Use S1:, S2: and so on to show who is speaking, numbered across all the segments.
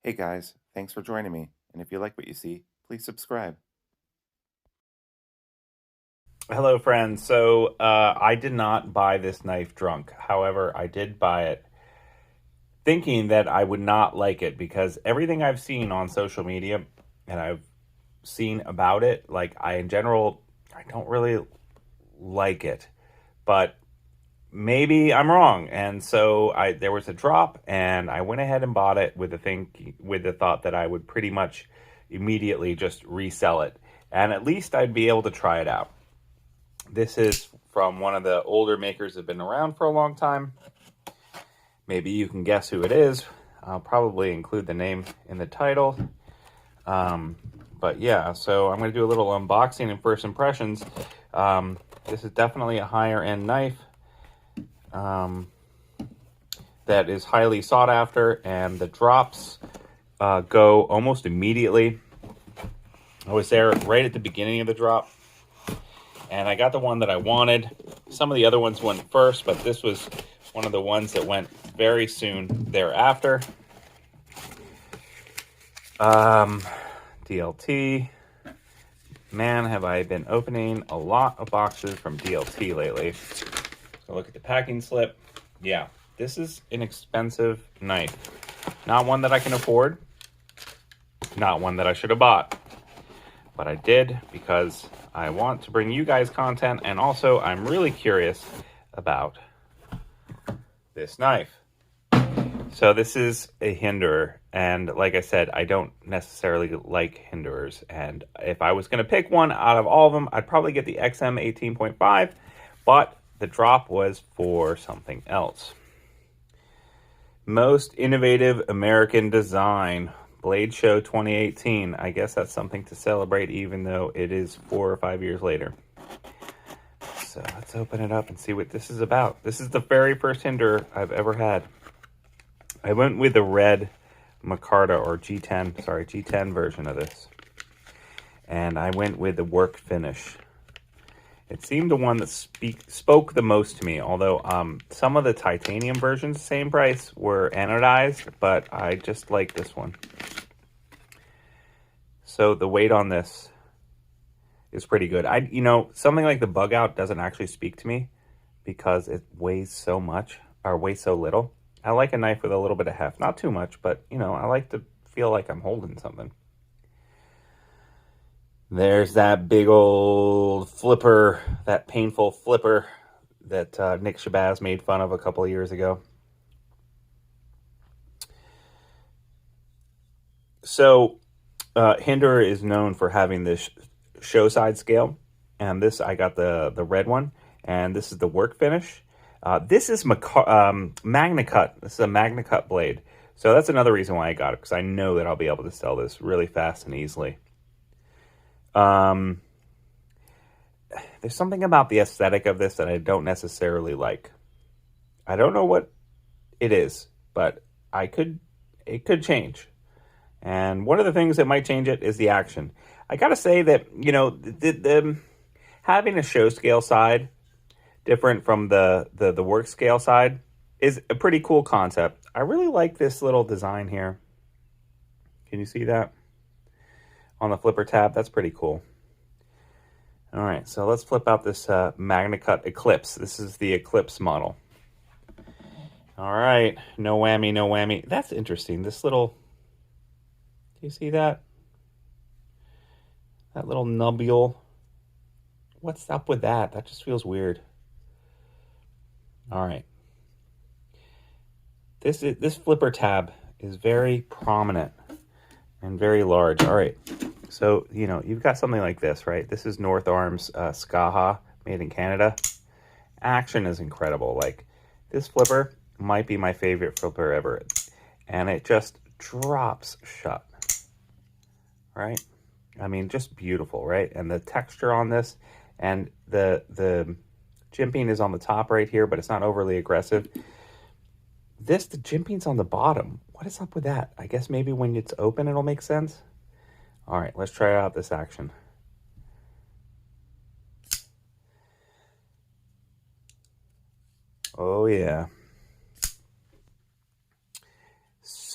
S1: Hey guys, thanks for joining me. And if you like what you see, please subscribe.
S2: Hello, friends. I did not buy this knife drunk. However, I did buy it thinking that I would not like it because everything I've seen on social media and I've seen about it, in general, I don't really like it. But maybe I'm wrong. And so there was a drop and I went ahead and bought it with the thought that I would pretty much immediately just resell it. And at least I'd be able to try it out. This is from one of the older makers that have been around for a long time. Maybe you can guess who it is. I'll probably include the name in the title. But yeah, so I'm going to do a little unboxing and first impressions. This is definitely a higher end knife that is highly sought after, and the drops go almost immediately. I was there right at the beginning of the drop, and I got the one that I wanted. Some of the other ones went first, but this was one of the ones that went very soon thereafter. DLT. Man, have I been opening a lot of boxes from DLT lately. So look at the packing slip. Yeah, this is an expensive knife. Not one that I can afford. Not one that I should have bought. But I did because I want to bring you guys content, and also I'm really curious about this knife. So this is a Hinderer, and like I said, I don't necessarily like Hinderers, and if I was going to pick one out of all of them, I'd probably get the XM 18.5, but the drop was for something else. Most innovative American design, Blade Show 2018. I guess that's something to celebrate, even though it is 4 or 5 years later. So let's open it up and see what this is about. This is the very first Hinderer I've ever had. I went with the red micarta or G10 version of this. And I went with the work finish. It seemed the one that spoke the most to me, although some of the titanium versions, same price, were anodized, but I just like this one. So the weight on this is pretty good. Something like the bug out doesn't actually speak to me because it weighs so much, or weighs so little. I like a knife with a little bit of heft. Not too much, but, I like to feel like I'm holding something. There's that big old flipper, that painful flipper that Nick Shabazz made fun of a couple of years ago. So, Hinderer is known for having this show side scale, and this, I got the red one, and this is the work finish. This is Magna Cut. This is a Magna Cut blade. So that's another reason why I got it, because I know that I'll be able to sell this really fast and easily. There's something about the aesthetic of this that I don't necessarily like. I don't know what it is, but it could change. And one of the things that might change it is the action. I gotta say that, the having a show scale side different from the work scale side is a pretty cool concept. I really like this little design here. Can you see that? On the flipper tab, that's pretty cool. All right, so let's flip out this Magna Cut Eklipse. This is the Eklipse model. All right, no whammy, no whammy. That's interesting. This little, do you see that? That little nubule. What's up with that? That just feels weird. All right. This flipper tab is very prominent and very large. All right. So, you've got something like this, right? This is North Arms Skaha, made in Canada. Action is incredible. Like, this flipper might be my favorite flipper ever. And it just drops shut, right? I mean, just beautiful, right? And the texture on this, and the jimping is on the top right here, but it's not overly aggressive. The jimping's on the bottom. What is up with that? I guess maybe when it's open, it'll make sense. All right, let's try out this action. Oh, yeah.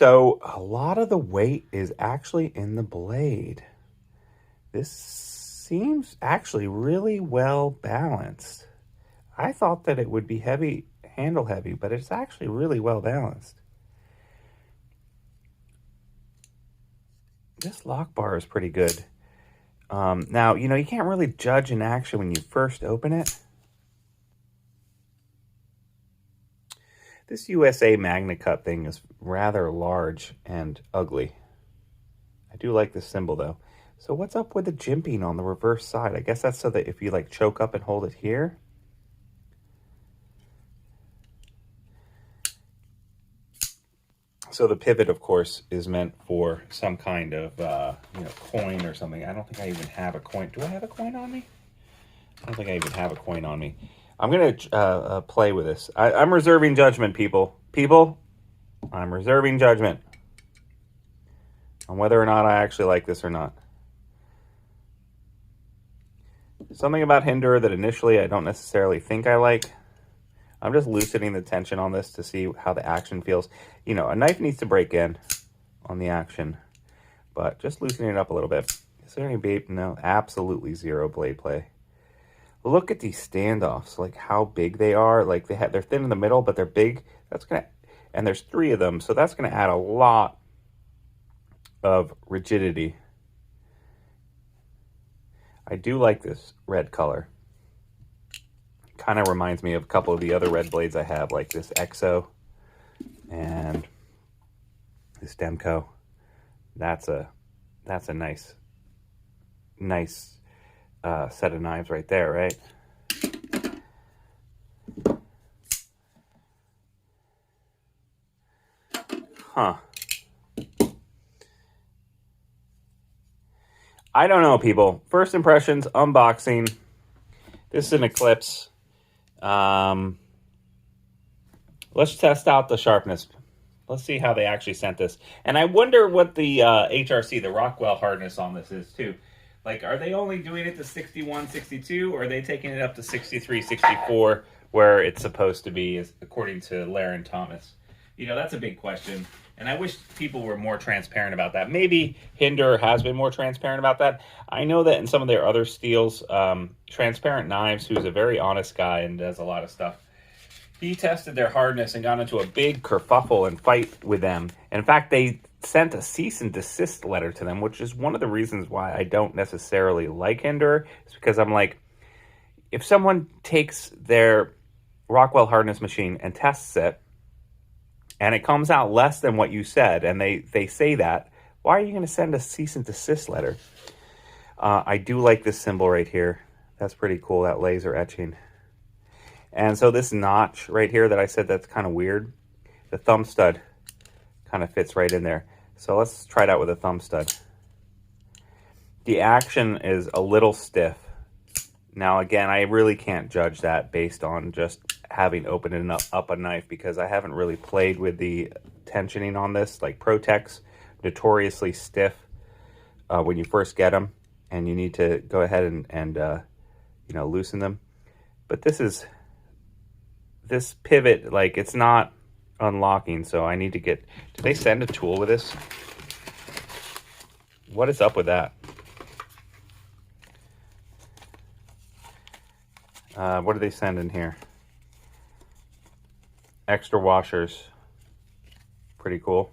S2: So a lot of the weight is actually in the blade. This seems actually really well balanced. I thought that it would be heavy, handle heavy, but it's actually really well balanced. This lock bar is pretty good. Now, you can't really judge an action when you first open it. This USA Magna Cut thing is rather large and ugly. I do like this symbol though. So what's up with the jimping on the reverse side? I guess that's so that if you like choke up and hold it here. So the pivot, of course, is meant for some kind of coin or something. I don't think I even have a coin. Do I have a coin on me? I don't think I even have a coin on me. I'm going to play with this. I'm reserving judgment, people. People, I'm reserving judgment on whether or not I actually like this or not. Something about Hinderer that initially I don't necessarily think I like. I'm just loosening the tension on this to see how the action feels. A knife needs to break in on the action, but just loosening it up a little bit. Is there any blade? No, absolutely zero blade play. Look at these standoffs, like how big they are. Like they're thin in the middle, but they're big. And there's 3 of them, so that's gonna add a lot of rigidity. I do like this red color. Kind of reminds me of a couple of the other red blades I have, like this EXO and this Demco. That's a nice set of knives right there, right? Huh. I don't know, people. First impressions, unboxing. This is an Eklipse. Let's test out the sharpness. Let's see how they actually sent this. And I wonder what the HRC, the Rockwell hardness on this is too. Like, are they only doing it to 61, 62, or are they taking it up to 63, 64, where it's supposed to be, according to Laren Thomas? That's a big question. And I wish people were more transparent about that. Maybe Hinderer has been more transparent about that. I know that in some of their other steels, Transparent Knives, who's a very honest guy and does a lot of stuff, he tested their hardness and got into a big kerfuffle and fight with them. And in fact, they sent a cease and desist letter to them, which is one of the reasons why I don't necessarily like Hinderer. It's because I'm like, if someone takes their Rockwell hardness machine and tests it, and it comes out less than what you said, and they say that, why are you going to send a cease and desist letter? I do like this symbol right here. That's pretty cool, that laser etching. And so this notch right here that I said that's kind of weird, the thumb stud kind of fits right in there. So let's try it out with a thumb stud. The action is a little stiff. Now, again, I really can't judge that based on just having opened up a knife, because I haven't really played with the tensioning on this. Like Protex, notoriously stiff when you first get them, and you need to go ahead and loosen them. But this pivot, like, it's not unlocking, so I need to get... Did they send a tool with this? What is up with that? What do they send in here? Extra washers. Pretty cool.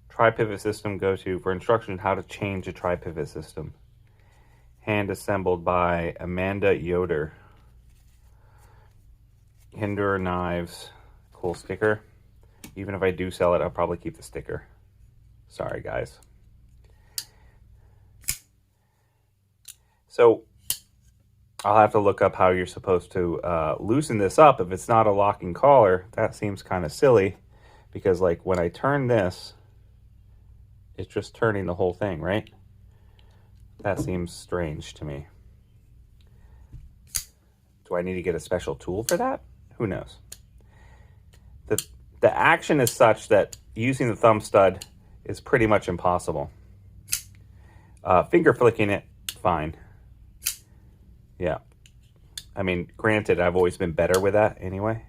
S2: Tri-pivot system go-to for instruction how to change a tri-pivot system. Hand assembled by Amanda Yoder. Hinderer knives. Cool sticker. Even if I do sell it, I'll probably keep the sticker. Sorry, guys. So I'll have to look up how you're supposed to loosen this up. If it's not a locking collar, that seems kind of silly, because like when I turn this, it's just turning the whole thing, right? That seems strange to me. Do I need to get a special tool for that? Who knows? The action is such that using the thumb stud is pretty much impossible. Finger flicking it, fine. Yeah. I mean, granted, I've always been better with that anyway.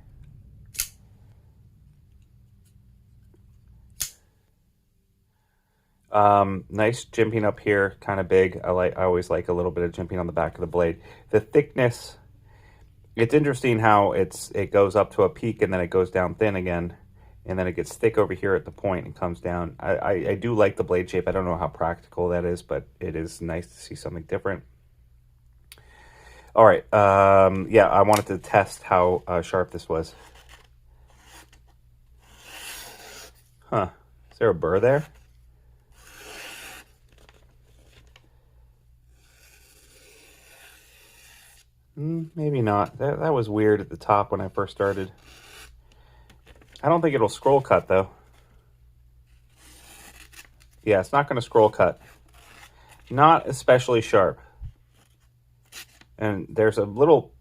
S2: Nice jimping up here, kind of big. I always like a little bit of jimping on the back of the blade. The thickness, it's interesting how it goes up to a peak and then it goes down thin again, and then it gets thick over here at the point and comes down. I do like the blade shape. I don't know how practical that is, but it is nice to see something different. All right, yeah, I wanted to test how sharp this was. Huh, is there a burr there? Maybe not. That was weird at the top when I first started. I don't think it'll scroll cut, though. Yeah, it's not going to scroll cut. Not especially sharp. And there's a little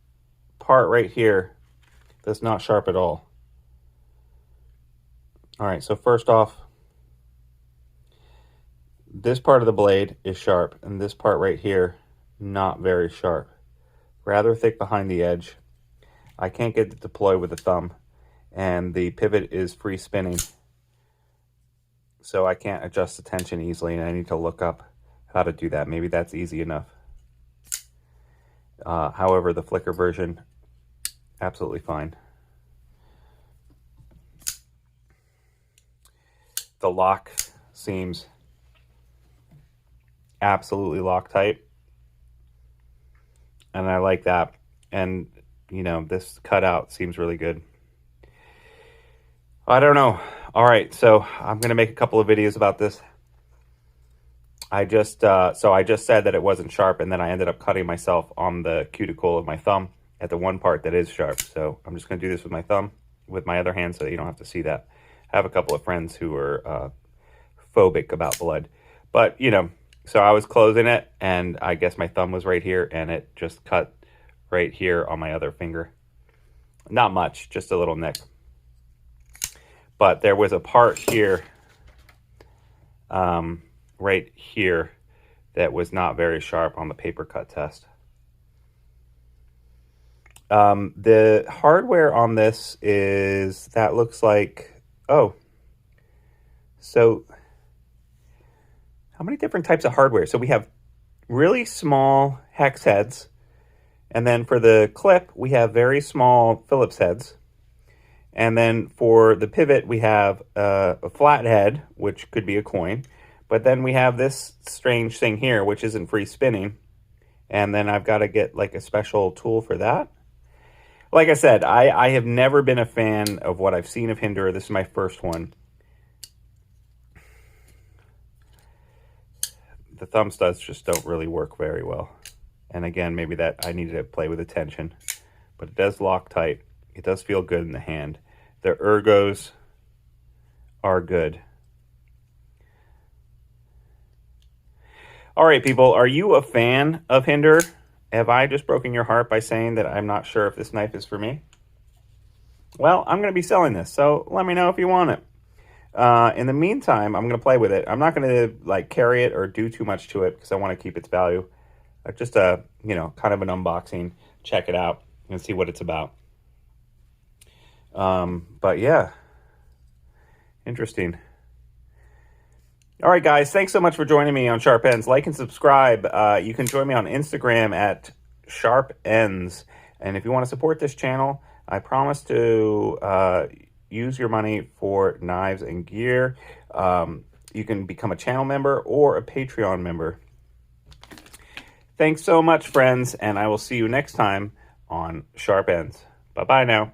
S2: part right here that's not sharp at all. All right, so first off, this part of the blade is sharp, and this part right here, not very sharp. Rather thick behind the edge. I can't get it to deploy with the thumb, and the pivot is free spinning, so I can't adjust the tension easily, and I need to look up how to do that. Maybe that's easy enough. However, the flicker version, absolutely fine. The lock seems absolutely Loctite, and I like that. And you know, this cutout seems really good. I don't know. All right, so I'm gonna make a couple of videos about this. I just said that it wasn't sharp, and then I ended up cutting myself on the cuticle of my thumb at the one part that is sharp. So I'm just gonna do this with my thumb, with my other hand, so you don't have to see that. I have a couple of friends who are phobic about blood, but you know, so I was closing it, and I guess my thumb was right here, and it just cut right here on my other finger. Not much, just a little nick. But there was a part here, right here, that was not very sharp on the paper cut test. The hardware on this is, that looks like, oh, so how many different types of hardware? So we have really small hex heads, and then for the clip, we have very small Phillips heads. And then for the pivot, we have a flat head, which could be a coin. But then we have this strange thing here, which isn't free spinning. And then I've got to get like a special tool for that. Like I said, I have never been a fan of what I've seen of Hinderer. This is my first one. The thumb studs just don't really work very well. And again, maybe that I needed to play with the tension. But it does lock tight. It does feel good in the hand. The ergos are good. All right, people, are you a fan of Hinderer? Have I just broken your heart by saying that I'm not sure if this knife is for me? Well, I'm going to be selling this, so let me know if you want it. In the meantime, I'm going to play with it. I'm not going to like carry it or do too much to it because I want to keep its value. Just a, you know, kind of an unboxing. Check it out and see what it's about. But yeah, interesting. All right, guys, thanks so much for joining me on Sharp Ends. Like and subscribe. You can join me on Instagram at Sharp Ends. And if you want to support this channel, I promise to use your money for knives and gear. You can become a channel member or a Patreon member. Thanks so much, friends, and I will see you next time on Sharp Ends. Bye-bye now.